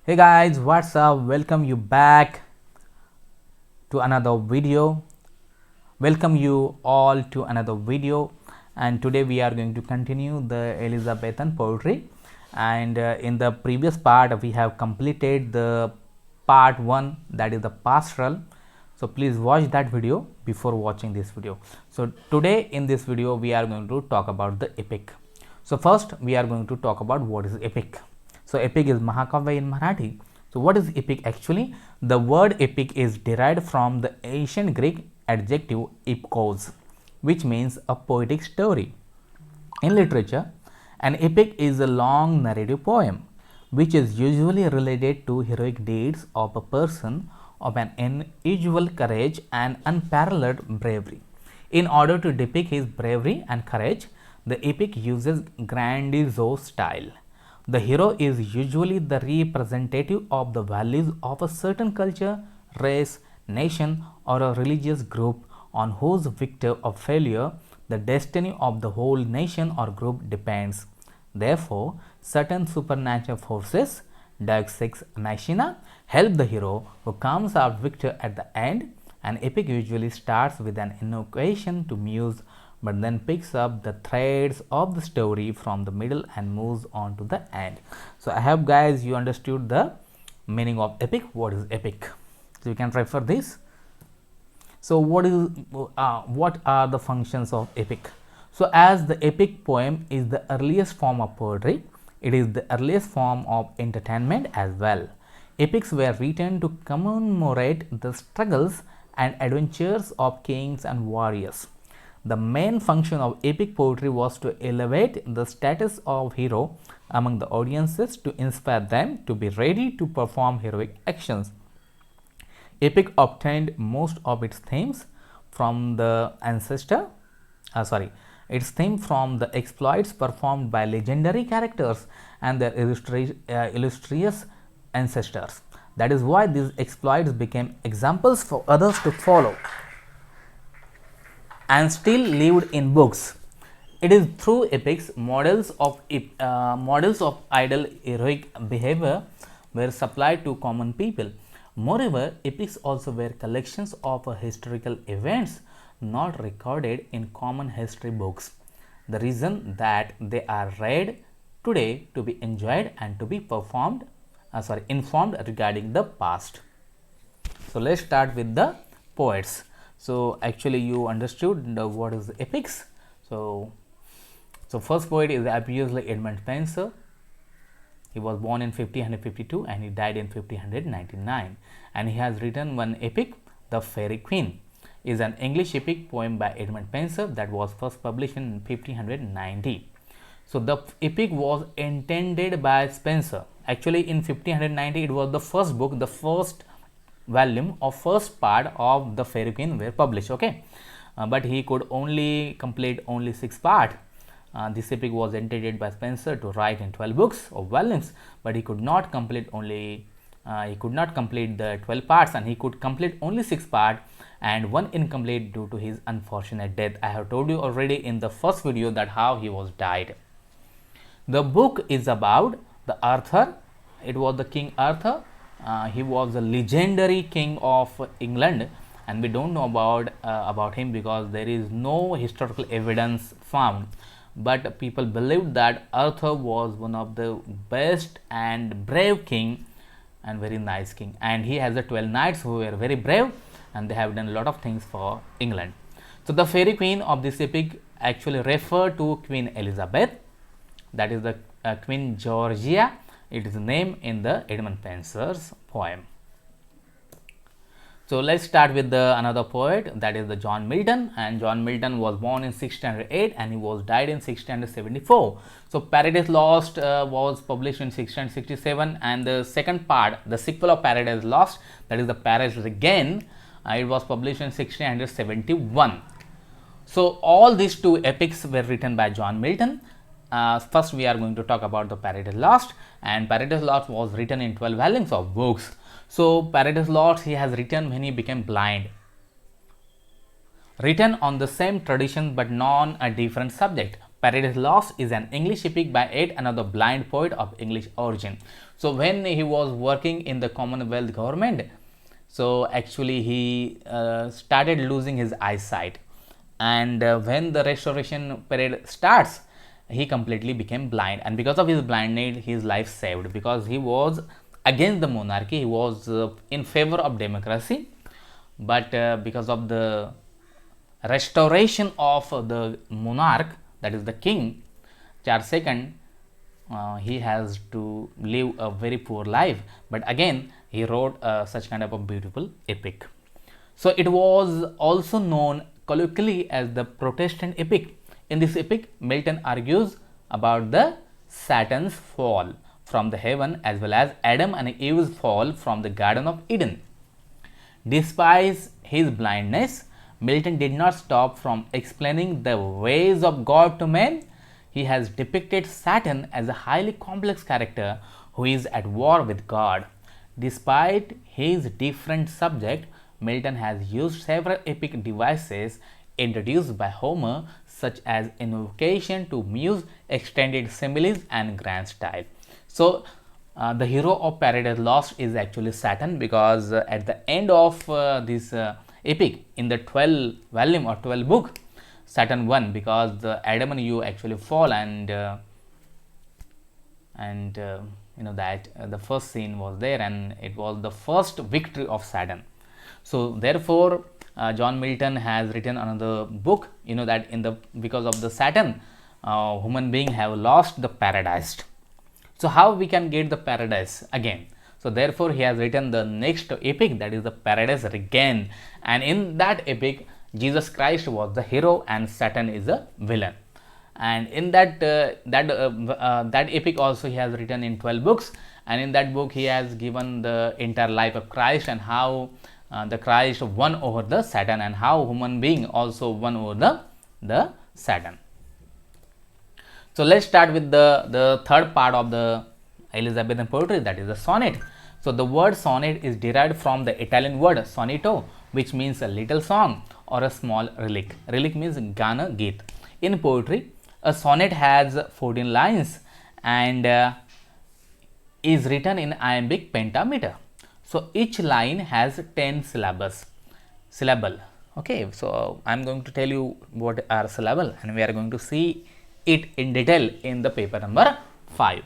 Hey guys, what's up? Welcome you back to another video. Welcome you all to another video, and today we are going to continue the Elizabethan poetry. And in the previous part, we have completed the part 1, that is the pastoral. So please watch that video before watching this video. So today in this video, we are going to talk about the epic. So first, we are going to talk about what is epic. So epic is Mahakavya in Marathi. So what is epic actually? The word epic is derived from the ancient Greek adjective epikos, which means a poetic story. In literature, an epic is a long narrative poem which is usually related to heroic deeds of a person of an unusual courage and unparalleled bravery. In order to depict his bravery and courage, the epic uses grandiose style. The hero is usually the representative of the values of a certain culture, race, nation, or a religious group on whose victory or failure the destiny of the whole nation or group depends. Therefore, certain supernatural forces, deus ex machina, help the hero who comes out victor at the end. An epic usually starts with an invocation to muse, but then picks up the threads of the story from the middle and moves on to the end. So I hope guys you understood the meaning of epic. What is epic? So you can refer this. So what are the functions of epic? So as the epic poem is the earliest form of poetry, it is the earliest form of entertainment as well. Epics were written to commemorate the struggles and adventures of kings and warriors. The main function of epic poetry was to elevate the status of hero among the audiences, to inspire them to be ready to perform heroic actions. Epic obtained most of its themes from the its theme from the exploits performed by legendary characters and their illustrious ancestors. That is why these exploits became examples for others to follow and still lived in books. It is through epics models of ideal heroic behavior were supplied to common people. Moreover, epics also were collections of historical events not recorded in common history books. The reason that they are read today to be enjoyed and to be informed regarding the past. So let's start with the poets. So actually you understood what is the epics. So first poet is obviously Edmund Spenser. He was born in 1552 and he died in 1599, and he has written one epic, The Fairy Queen. Is an English epic poem by Edmund Spenser that was first published in 1590. So the epic was intended by Spenser. Actually in 1590 it was the first book, the first volume or first part of The Fairy Queen were published, okay, but he could only complete only 6 parts. This epic was intended by Spenser to write in 12 books or volumes, but he could not complete the 12 parts, and he could complete only 6 parts and one incomplete due to his unfortunate death. I have told you already in the first video that how he was died. The book is about the Arthur. It was the King Arthur. He was a legendary king of England, and we don't know about him because there is no historical evidence found. But people believed that Arthur was one of the best and brave king and very nice king, and he has the 12 knights who were very brave and they have done a lot of things for England. So the fairy queen of this epic actually refer to Queen Elizabeth, that is the Queen Georgia. It is named in the Edmund Spenser's poem. So let's start with another poet, that is the John Milton, and John Milton was born in 1608 and he was died in 1674. So Paradise Lost was published in 1667, and the second part, the sequel of Paradise Lost, that is the Paradise Again, it was published in 1671. So all these two epics were written by John Milton. First we are going to talk about the Paradise Lost, and Paradise Lost was written in 12 volumes of books. So Paradise Lost he has written when he became blind, written on the same tradition but non a different subject. Paradise Lost is an English epic by yet another blind poet of English origin. So when he was working in the Commonwealth government, so actually he started losing his eyesight, and when the restoration period starts, he completely became blind, and because of his blindness his life saved, because he was against the monarchy, he was in favor of democracy, but because of the restoration of the monarch, that is the king Charles II, he has to live a very poor life, but again he wrote such kind of a beautiful epic. So it was also known colloquially as the Protestant epic. In this epic, Milton argues about the Satan's fall from the heaven as well as Adam and Eve's fall from the Garden of Eden. Despite his blindness, Milton did not stop from explaining the ways of God to men. He has depicted Satan as a highly complex character who is at war with God. Despite his different subject, Milton has used several epic devices introduced by Homer, such as invocation to muse, extended similes, and grand style. So, the hero of Paradise Lost is actually Satan, because at the end of this epic, in the 12 volume or 12 book, Satan won, because the Adam and Eve actually fall, and you know that the first scene was there, and it was the first victory of Satan. So therefore John Milton has written another book, you know, that in the because of the Satan, human being have lost the paradise. So how we can get the paradise again? So therefore he has written the next epic, that is the Paradise Regained, and in that epic Jesus Christ was the hero and Satan is the villain. And in that epic also he has written in 12 books, and in that book he has given the entire life of Christ, and how the Christ won over the Satan, and how human being also won over the Satan. So let's start with the third part of the Elizabethan poetry, that is the sonnet. So the word sonnet is derived from the Italian word sonetto, which means a little song or a small relic. Relic means gana geet. In poetry, a sonnet has 14 lines and is written in iambic pentameter. So each line has 10 syllable. Okay, so I am going to tell you what are syllable, and we are going to see it in detail in the paper number 5.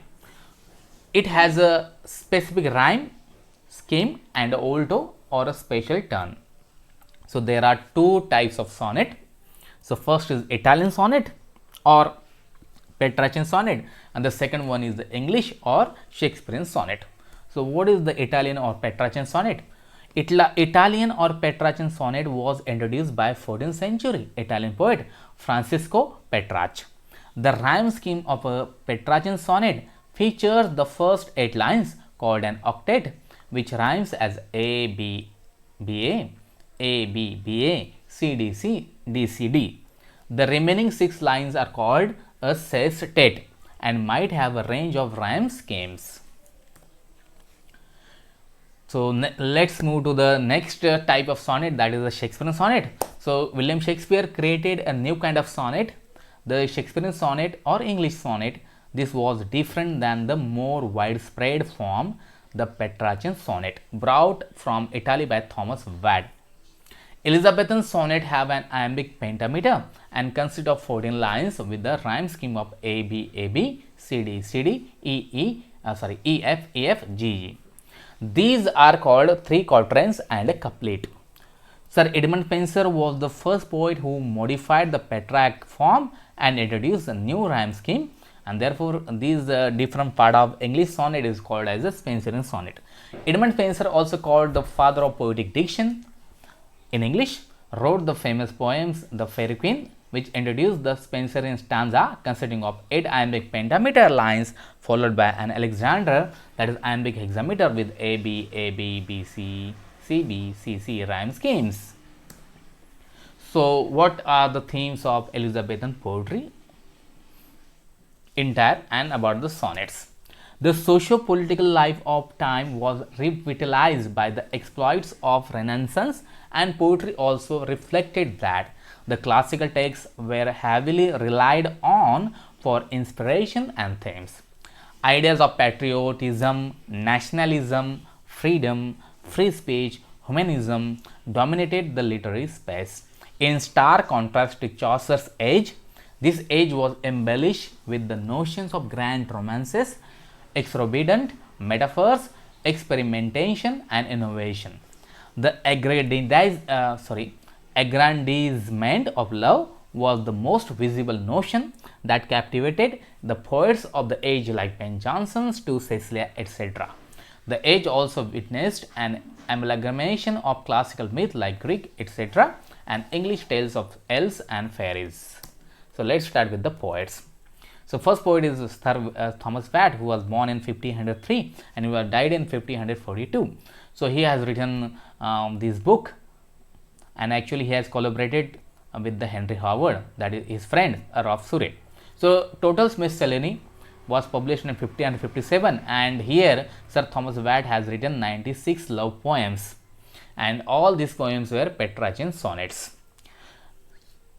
It has a specific rhyme scheme and alto or a special turn. So there are two types of sonnet. So first is Italian sonnet or Petrarchan sonnet, and the second one is the English or Shakespearean sonnet. So what is the Italian or Petrarchan sonnet? Italian or Petrarchan sonnet was introduced by 14th century Italian poet Francesco Petrarch. The rhyme scheme of a Petrarchan sonnet features the first 8 lines called an octet, which rhymes as A B B A B B A, C D C, D C D. The remaining 6 lines are called a sestet and might have a range of rhyme schemes. So let's move to the next type of sonnet, that is the Shakespearean sonnet. So William Shakespeare created a new kind of sonnet, the Shakespearean sonnet or English sonnet. This was different than the more widespread form, the Petrarchan sonnet, brought from Italy by Thomas Wade. Elizabethan sonnet have an iambic pentameter and consist of 14 lines with the rhyme scheme of A B A B, C D C D, E F E F G G. These are called 3 quatrains and a couplet. Sir Edmund Spenser was the first poet who modified the Petrarch form and introduced a new rhyme scheme, and therefore these different part of English sonnet is called as a Spenserian sonnet. Edmund Spenser, also called the father of poetic diction in English, wrote the famous poems The Faerie Queene, which introduced the Spenserian stanza consisting of 8 iambic pentameter lines followed by an Alexander, that is iambic hexameter, with A B B C C B C C rhyme schemes. So what are the themes of Elizabethan poetry? Entire and about the sonnets. The socio-political life of time was revitalized by the exploits of Renaissance, and poetry also reflected that. The classical texts were heavily relied on for inspiration and themes. Ideas of patriotism, nationalism, freedom, free speech, humanism dominated the literary space. In stark contrast to Chaucer's age, this age was embellished with the notions of grand romances, exorbitant metaphors, experimentation, and innovation. The aggrandizement of love was the most visible notion that captivated the poets of the age like Ben Jonson's to Cecilia, etc. The age also witnessed an amalgamation of classical myth like Greek, etc., and English tales of elves and fairies. So let's start with the poets. So first poet is Sir Thomas Watt, who was born in 1503 and who died in 1542. So he has written this book, and actually he has collaborated with the Henry Howard, that is his friend, of Surrey. So Total's Miscellany was published in 1557, and here Sir Thomas Watt has written 96 love poems, and all these poems were Petrarchan sonnets.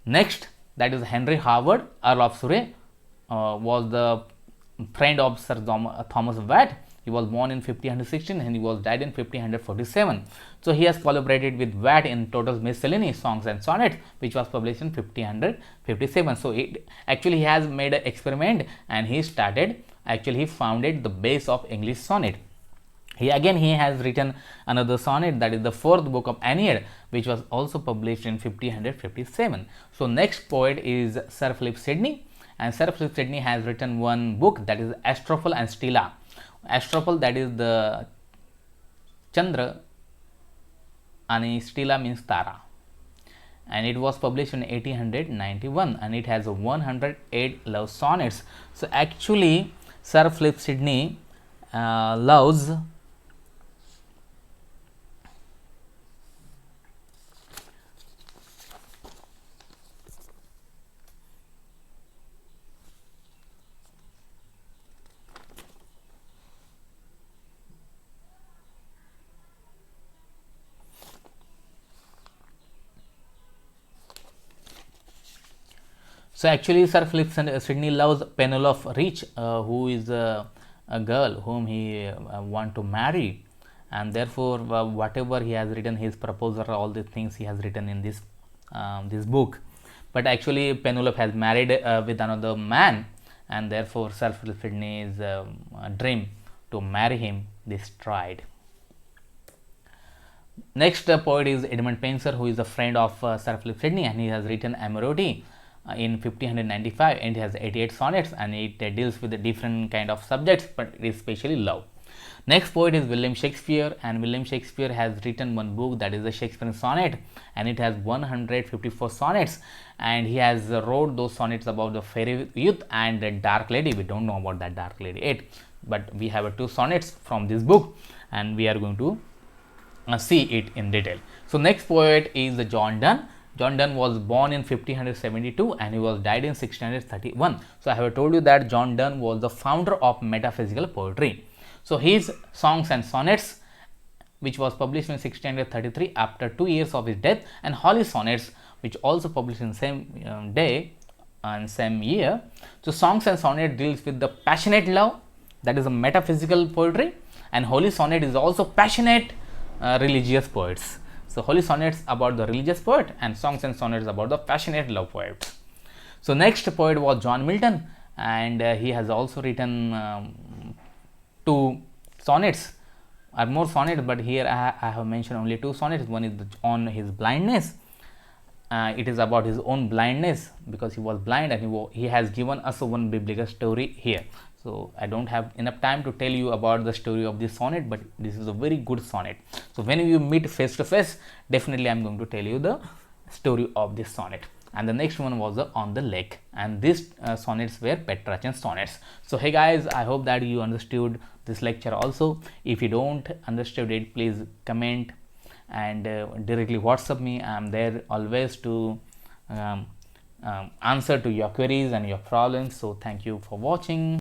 Next, that is Henry Howard, Earl of Surrey, was the friend of Sir Thomas Watt. He was born in 1516 and he was died in 1547. So he has collaborated with Watt in Total's Miscellany, Songs and Sonnets, which was published in 1557. So he has made an experiment, and he founded the base of English sonnet. He has written another sonnet, that is the fourth book of Aeneid, which was also published in 1557. So next poet is Sir Philip Sidney, and Sir Philip Sidney has written one book, that is Astrophel and Stela. Astrophel, that is the Chandra, and Stela means Tara, and it was published in 1891, and it has 108 love sonnets. So actually Sir Philip Sidney loves So actually Sir Philip Sidney loves Penelope Rich, who is a girl whom he want to marry, and therefore whatever he has written, his proposal, all the things he has written in this book. But actually Penelope has married with another man, and therefore Sir Philip Sidney's dream to marry him destroyed. Next poet is Edmund Spenser, who is a friend of Sir Philip Sidney, and he has written Amoroti in 1595, and it has 88 sonnets, and it deals with a different kind of subjects, but it is especially love. Next poet is William Shakespeare, and William Shakespeare has written one book, that is the Shakespearean Sonnet, and it has 154 sonnets, and he has wrote those sonnets about the fairy youth and the dark lady. We don't know about that dark lady yet, but we have two sonnets from this book, and we are going to see it in detail. So next poet is John Donne. John Donne was born in 1572 and he was died in 1631. So I have told you that John Donne was the founder of metaphysical poetry. So his Songs and Sonnets, which was published in 1633 after 2 years of his death, and Holy Sonnets, which also published in same day and same year. So Songs and Sonnet deals with the passionate love, that is a metaphysical poetry, and Holy Sonnet is also passionate religious poets. So Holy Sonnets about the religious poet, and Songs and Sonnets about the passionate love poet. So next poet was John Milton, and he has also written 2 sonnets, or more sonnets, but here I have mentioned only 2 sonnets. One is on his blindness. It is about his own blindness, because he was blind, and he has given us one biblical story here. So I don't have enough time to tell you about the story of this sonnet, but this is a very good sonnet. So when you meet face to face, definitely I am going to tell you the story of this sonnet. And the next one was On the Lake, and these sonnets were Petrarchan sonnets. So hey guys, I hope that you understood this lecture also. If you don't understood it, please comment and directly WhatsApp me. I am there always to answer to your queries and your problems. So thank you for watching.